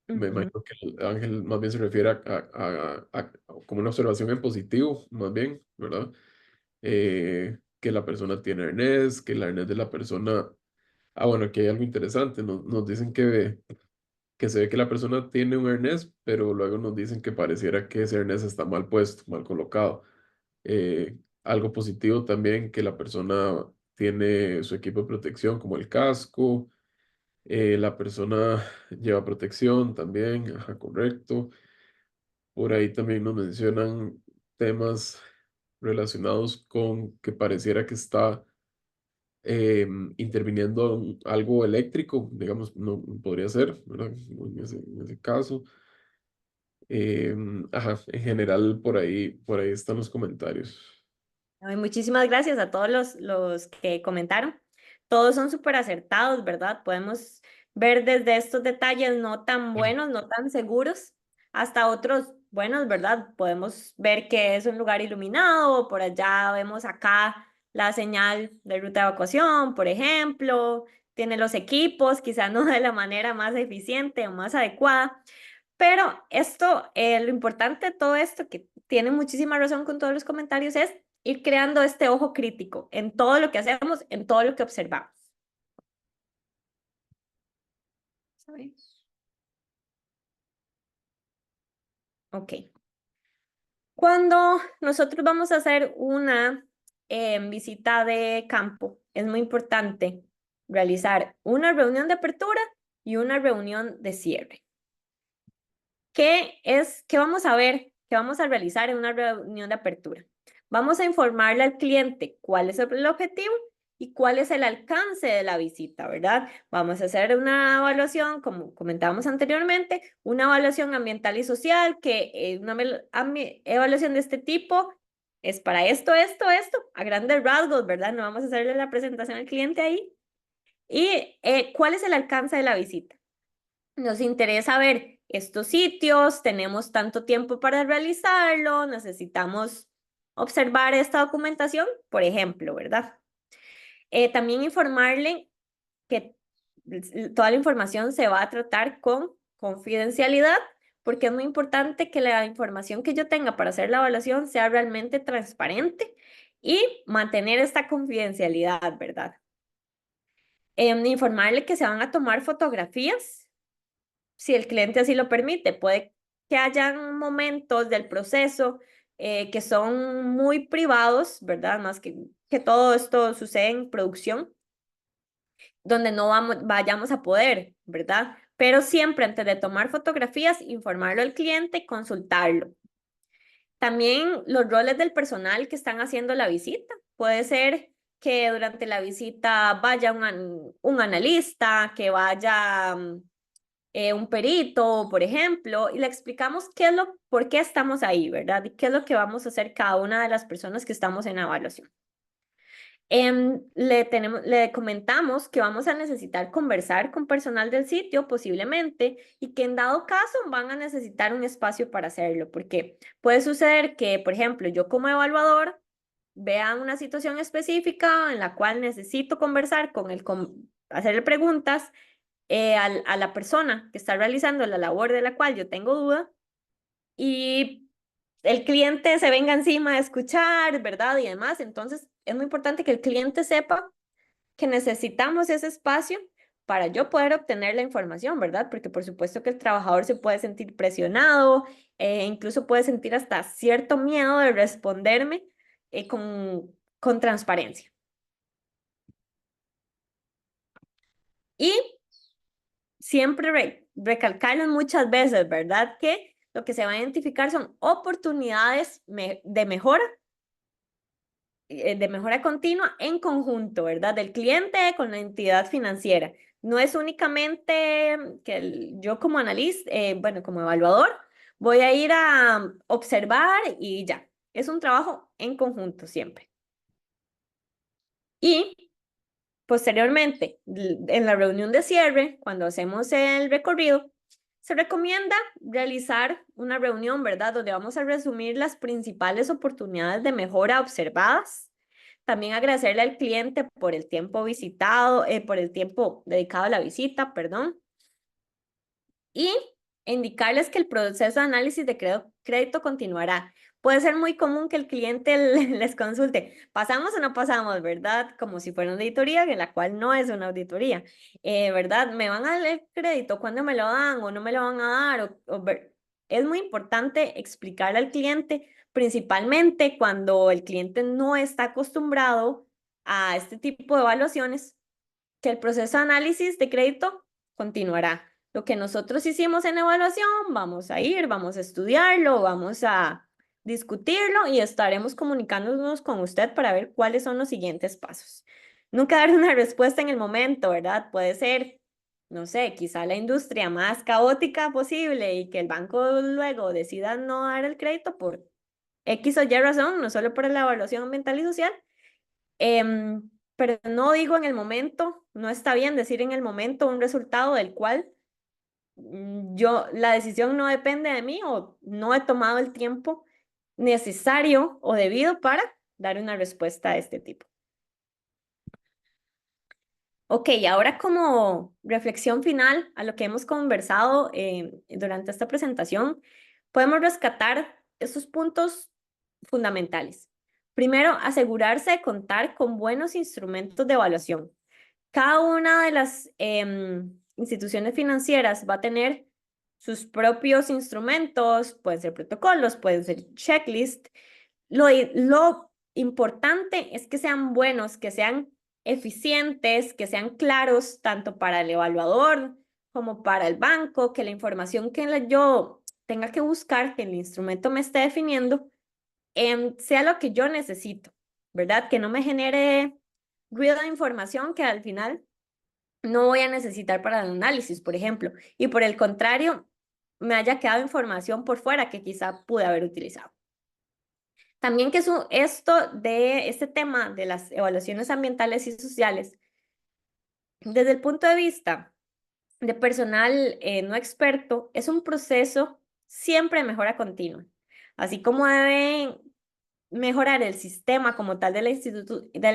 Me Ujú. imagino que Ángel más bien se refiere como una observación en positivo, más bien, ¿verdad? Que la persona tiene arnés, que el arnés de la persona... Ah, bueno, aquí hay algo interesante. Nos dicen que se ve que la persona tiene un arnés, pero luego nos dicen que pareciera que ese arnés está mal puesto, mal colocado. Algo positivo también, que la persona tiene su equipo de protección, como el casco. La persona lleva protección también, ajá, correcto. Por ahí también nos mencionan temas relacionados con que pareciera que está interviniendo algo eléctrico, digamos, no podría ser, ¿verdad? En ese caso. Ajá, en general por ahí están los comentarios. Ay, muchísimas gracias a todos los que comentaron. todos son súper acertados, ¿verdad? Podemos ver desde estos detalles no tan buenos, no tan seguros, hasta otros buenos, ¿verdad? Podemos ver que es un lugar iluminado, por allá vemos acá la señal de ruta de evacuación, por ejemplo, tiene los equipos, quizás no de la manera más eficiente o más adecuada, pero esto, lo importante de todo esto, que tiene muchísima razón con todos los comentarios, es ir creando este ojo crítico en todo lo que hacemos, en todo lo que observamos. ¿Sabes? Ok. Cuando nosotros vamos a hacer una visita de campo, es muy importante realizar una reunión de apertura y una reunión de cierre. ¿Qué vamos a ver? ¿Qué vamos a realizar en una reunión de apertura? Vamos a informarle al cliente cuál es el objetivo y cuál es el alcance de la visita, ¿verdad? Vamos a hacer una evaluación, como comentábamos anteriormente, una evaluación ambiental y social, que una evaluación de este tipo es para esto, a grandes rasgos, ¿verdad? No vamos a hacerle la presentación al cliente ahí. ¿Y cuál es el alcance de la visita? Nos interesa ver estos sitios, tenemos tanto tiempo para realizarlo, necesitamos observar esta documentación, por ejemplo, ¿verdad? También informarle que toda la información se va a tratar con confidencialidad, porque es muy importante que la información que yo tenga para hacer la evaluación sea realmente transparente y mantener esta confidencialidad, ¿verdad? Informarle que se van a tomar fotografías si el cliente así lo permite. Puede que hayan momentos del proceso que son muy privados, ¿verdad? Más que todo esto sucede en producción, donde no vayamos a poder, ¿verdad? Pero siempre antes de tomar fotografías, informarlo al cliente y consultarlo. También los roles del personal que están haciendo la visita. Puede ser que durante la visita vaya un analista, que vaya un perito, por ejemplo, y le explicamos por qué estamos ahí, ¿verdad? Y qué es lo que vamos a hacer cada una de las personas que estamos en evaluación. Le comentamos que vamos a necesitar conversar con personal del sitio posiblemente y que en dado caso van a necesitar un espacio para hacerlo, porque puede suceder que, por ejemplo, yo como evaluador vea una situación específica en la cual necesito conversar hacerle preguntas a la persona que está realizando la labor de la cual yo tengo duda y el cliente se venga encima a escuchar, ¿verdad? Y demás. Entonces, es muy importante que el cliente sepa que necesitamos ese espacio para yo poder obtener la información, ¿verdad? Porque por supuesto que el trabajador se puede sentir presionado, incluso puede sentir hasta cierto miedo de responderme con transparencia. Y siempre recalcarles muchas veces, ¿verdad? Que lo que se va a identificar son oportunidades de mejora continua en conjunto, ¿verdad? Del cliente con la entidad financiera. No es únicamente que yo como analista, bueno, como evaluador, voy a ir a observar y ya. Es un trabajo en conjunto siempre. Y posteriormente, en la reunión de cierre, cuando hacemos el recorrido, se recomienda realizar una reunión, ¿verdad? Donde vamos a resumir las principales oportunidades de mejora observadas. También agradecerle al cliente por el tiempo visitado, por el tiempo dedicado a la visita, perdón. Y indicarles que el proceso de análisis de crédito continuará. Puede ser muy común que el cliente les consulte, ¿pasamos o no pasamos, verdad? Como si fuera una auditoría, en la cual no es una auditoría, ¿verdad? ¿Me van a dar el crédito? ¿Cuándo me lo dan o no me lo van a dar? Es muy importante explicarle al cliente, principalmente cuando el cliente no está acostumbrado a este tipo de evaluaciones, que el proceso de análisis de crédito continuará. Lo que nosotros hicimos en evaluación, vamos a estudiarlo, vamos a discutirlo y estaremos comunicándonos con usted para ver cuáles son los siguientes pasos. Nunca dar una respuesta en el momento, ¿verdad? Puede ser, no sé, quizá la industria más caótica posible y que el banco luego decida no dar el crédito por X o Y razón, no solo por la evaluación ambiental y social. pero no digo en el momento, no está bien decir en el momento un resultado del cual la decisión no depende de mí o no he tomado el tiempo necesario o debido para dar una respuesta de este tipo. Ok, ahora como reflexión final a lo que hemos conversado durante esta presentación, podemos rescatar estos puntos fundamentales. Primero, asegurarse de contar con buenos instrumentos de evaluación. Cada una de las instituciones financieras va a tener sus propios instrumentos, pueden ser protocolos, pueden ser checklists. Lo importante es que sean buenos, que sean eficientes, que sean claros tanto para el evaluador como para el banco, que la información que yo tenga que buscar, que el instrumento me esté definiendo, sea lo que yo necesito, ¿verdad? Que no me genere ruido de información que al final no voy a necesitar para el análisis, por ejemplo, y por el contrario, me haya quedado información por fuera que quizá pude haber utilizado. También que esto de este tema de las evaluaciones ambientales y sociales, desde el punto de vista de personal no experto, es un proceso siempre de mejora continua. Así como deben mejorar el sistema como tal de la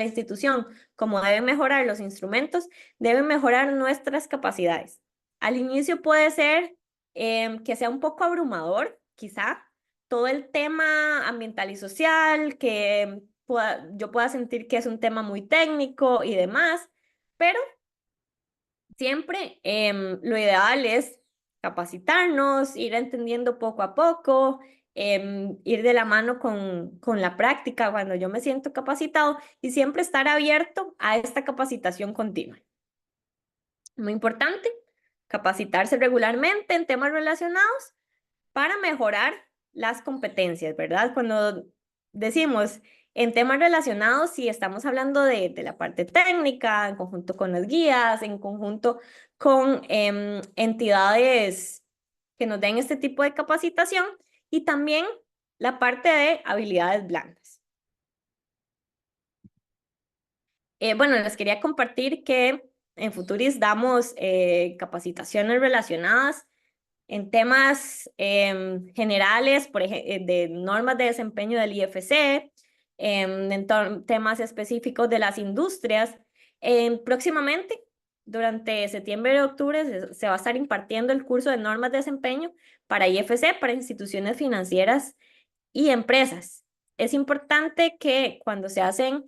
institución, como deben mejorar los instrumentos, deben mejorar nuestras capacidades. Al inicio puede ser que sea un poco abrumador, quizá, todo el tema ambiental y social, que yo pueda sentir que es un tema muy técnico y demás, pero siempre lo ideal es capacitarnos, ir entendiendo poco a poco, ir de la mano con la práctica cuando yo me siento capacitado y siempre estar abierto a esta capacitación continua. Muy importante, capacitarse regularmente en temas relacionados para mejorar las competencias, ¿verdad? Cuando decimos en temas relacionados, si estamos hablando de la parte técnica, en conjunto con las guías, en conjunto con entidades que nos den este tipo de capacitación y también la parte de habilidades blandas. Bueno, les quería compartir que en Futuris damos capacitaciones relacionadas en temas generales, por ejemplo, de normas de desempeño del IFC, en temas específicos de las industrias. Próximamente, durante septiembre y octubre, se va a estar impartiendo el curso de normas de desempeño para IFC, para instituciones financieras y empresas. Es importante que cuando se hacen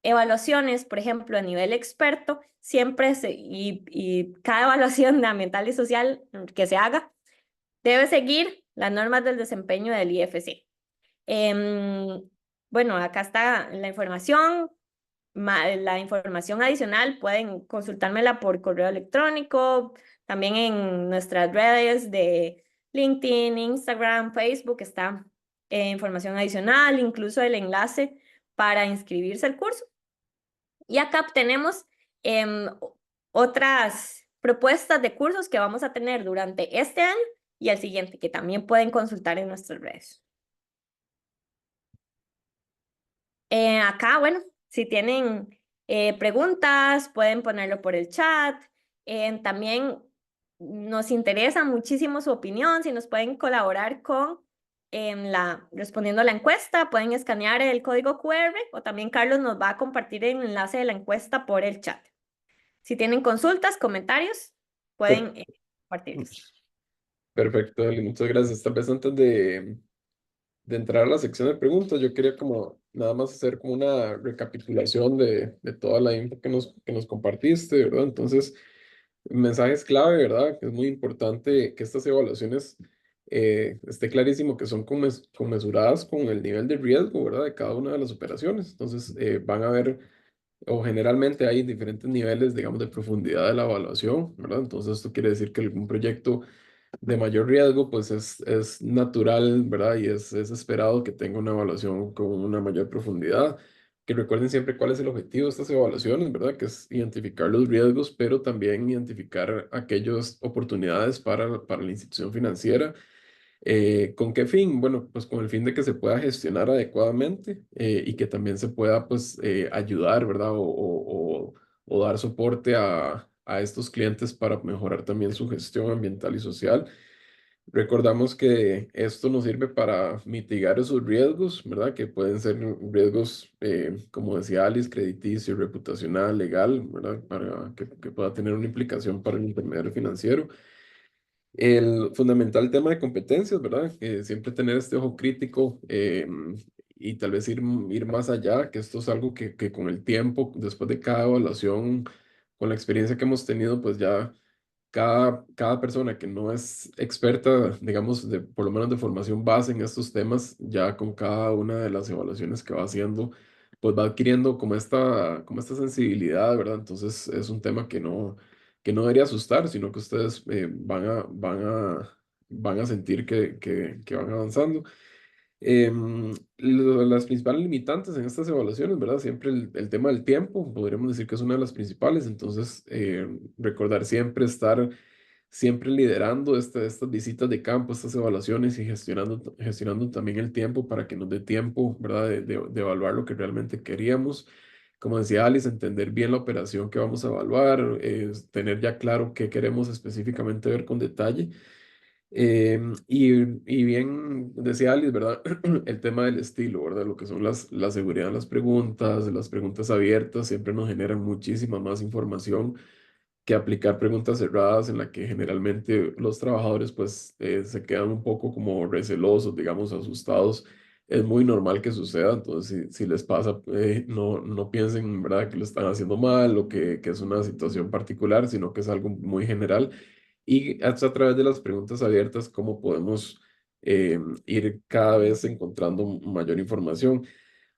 evaluaciones, por ejemplo, a nivel experto, siempre y cada evaluación de ambiental y social que se haga, debe seguir las normas del desempeño del IFC. Bueno, acá está la información adicional pueden consultármela por correo electrónico, también en nuestras redes de LinkedIn, Instagram, Facebook está información adicional, incluso el enlace para inscribirse al curso. Y acá tenemos otras propuestas de cursos que vamos a tener durante este año y el siguiente, que también pueden consultar en nuestras redes. Acá, bueno, si tienen preguntas, pueden ponerlo por el chat. También nos interesa muchísimo su opinión, si nos pueden colaborar con respondiendo a la encuesta, pueden escanear el código QR o también Carlos nos va a compartir el enlace de la encuesta por el chat. Si tienen consultas, comentarios, pueden compartirlos. Perfecto, Eli, muchas gracias. Tal vez antes de entrar a la sección de preguntas, yo quería como nada más hacer como una recapitulación de toda la info que nos compartiste, ¿verdad? Entonces, mensajes clave, ¿verdad? Que es muy importante que estas evaluaciones esté clarísimo que son conmesuradas con el nivel de riesgo, ¿verdad? De cada una de las operaciones. Entonces, van a ver, o generalmente hay diferentes niveles, digamos, de profundidad de la evaluación, ¿verdad? Entonces, esto quiere decir que algún proyecto de mayor riesgo, pues es natural, ¿verdad? Y es esperado que tenga una evaluación con una mayor profundidad. Que recuerden siempre cuál es el objetivo de estas evaluaciones, ¿verdad? Que es identificar los riesgos, pero también identificar aquellas oportunidades para la institución financiera ¿Con qué fin? Bueno, pues con el fin de que se pueda gestionar adecuadamente y que también se pueda pues ayudar, ¿verdad? O dar soporte a estos clientes para mejorar también su gestión ambiental y social. Recordamos que esto nos sirve para mitigar esos riesgos, ¿verdad? Que pueden ser riesgos, como decía Alice, crediticio, reputacional, legal, ¿verdad? Para que pueda tener una implicación para el intermediario financiero. El fundamental tema de competencias, ¿verdad? Siempre tener este ojo crítico y tal vez ir más allá, que esto es algo que con el tiempo, después de cada evaluación, con la experiencia que hemos tenido, pues ya cada persona que no es experta, digamos, por lo menos de formación base en estos temas, ya con cada una de las evaluaciones que va haciendo, pues va adquiriendo como esta sensibilidad, ¿verdad? Entonces es un tema que no debería asustar, sino que ustedes van a sentir que van avanzando. Las principales limitantes en estas evaluaciones, ¿verdad? Siempre el tema del tiempo, podríamos decir que es una de las principales, entonces recordar siempre estar siempre liderando estas visitas de campo, estas evaluaciones y gestionando también el tiempo para que nos dé tiempo, ¿verdad? De evaluar lo que realmente queríamos. Como decía Alice, entender bien la operación que vamos a evaluar, tener ya claro qué queremos específicamente ver con detalle. Y bien, decía Alice, ¿verdad? El tema del estilo, ¿verdad? Lo que son la seguridad en las preguntas abiertas, siempre nos generan muchísima más información que aplicar preguntas cerradas en la que generalmente los trabajadores pues se quedan un poco como recelosos, digamos, asustados. Es muy normal que suceda, entonces si les pasa, no piensen, ¿verdad?, que lo están haciendo mal o que es una situación particular, sino que es algo muy general. Y es a través de las preguntas abiertas cómo podemos ir cada vez encontrando mayor información.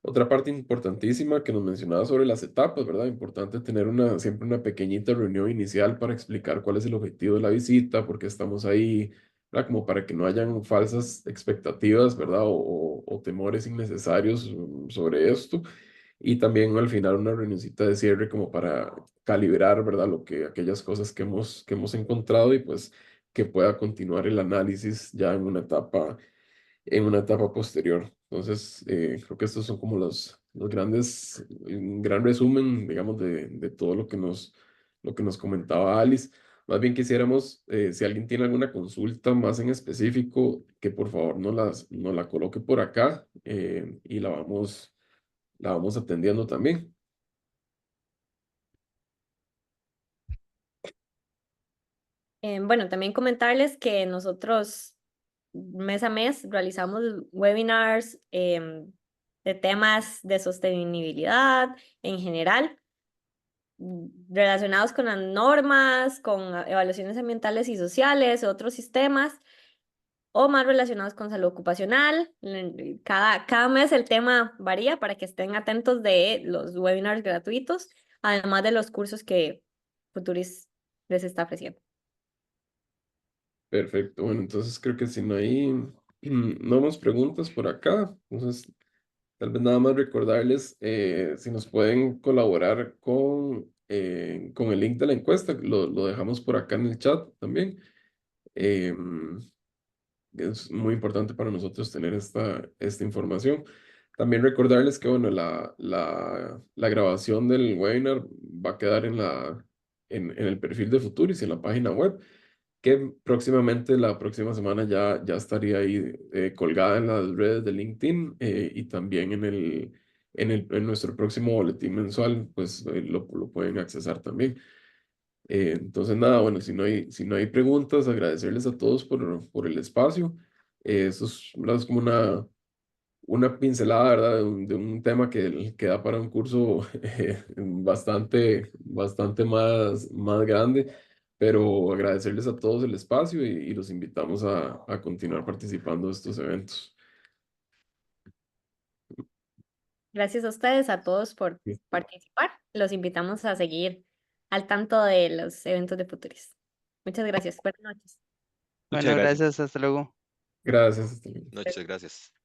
Otra parte importantísima que nos mencionaba sobre las etapas, ¿verdad? Importante tener siempre una pequeñita reunión inicial para explicar cuál es el objetivo de la visita, por qué estamos ahí, ¿verdad? Como para que no hayan falsas expectativas, ¿verdad? O temores innecesarios sobre esto. Y también al final una reunioncita de cierre como para calibrar, ¿verdad? Aquellas cosas que hemos encontrado y pues que pueda continuar el análisis ya en una etapa posterior. Entonces, creo que estos son como los grandes, un gran resumen, digamos, de todo lo que nos comentaba Alice. Más bien quisiéramos, si alguien tiene alguna consulta más en específico, que por favor nos la coloque por acá y la vamos atendiendo también. Bueno, también comentarles que nosotros mes a mes realizamos webinars de temas de sostenibilidad en general, relacionados con las normas, con evaluaciones ambientales y sociales, otros sistemas, o más relacionados con salud ocupacional. Cada mes el tema varía para que estén atentos de los webinars gratuitos, además de los cursos que Futuris les está ofreciendo. Perfecto. Bueno, entonces creo que si no hay no más preguntas por acá, entonces tal vez nada más recordarles si nos pueden colaborar con el link de la encuesta, lo dejamos por acá en el chat también. Es muy importante para nosotros tener esta información. También recordarles que, bueno, la grabación del webinar va a quedar en el perfil de Futuris, en la página web, que próximamente, la próxima semana ya estaría ahí colgada en las redes de LinkedIn y también en nuestro próximo boletín mensual, pues lo pueden accesar también. Entonces, nada, bueno, si no hay preguntas, agradecerles a todos por el espacio. Esto es, ¿verdad? Es como una pincelada, ¿verdad? De un tema que da para un curso bastante más grande, pero agradecerles a todos el espacio y los invitamos a continuar participando de estos eventos. Gracias a ustedes, a todos por Listo. participar. Los invitamos a seguir al tanto de los eventos de Futuris. Muchas gracias. Buenas noches. Muchas Bueno, gracias. gracias, hasta luego. Gracias. Hasta luego. Noches, gracias.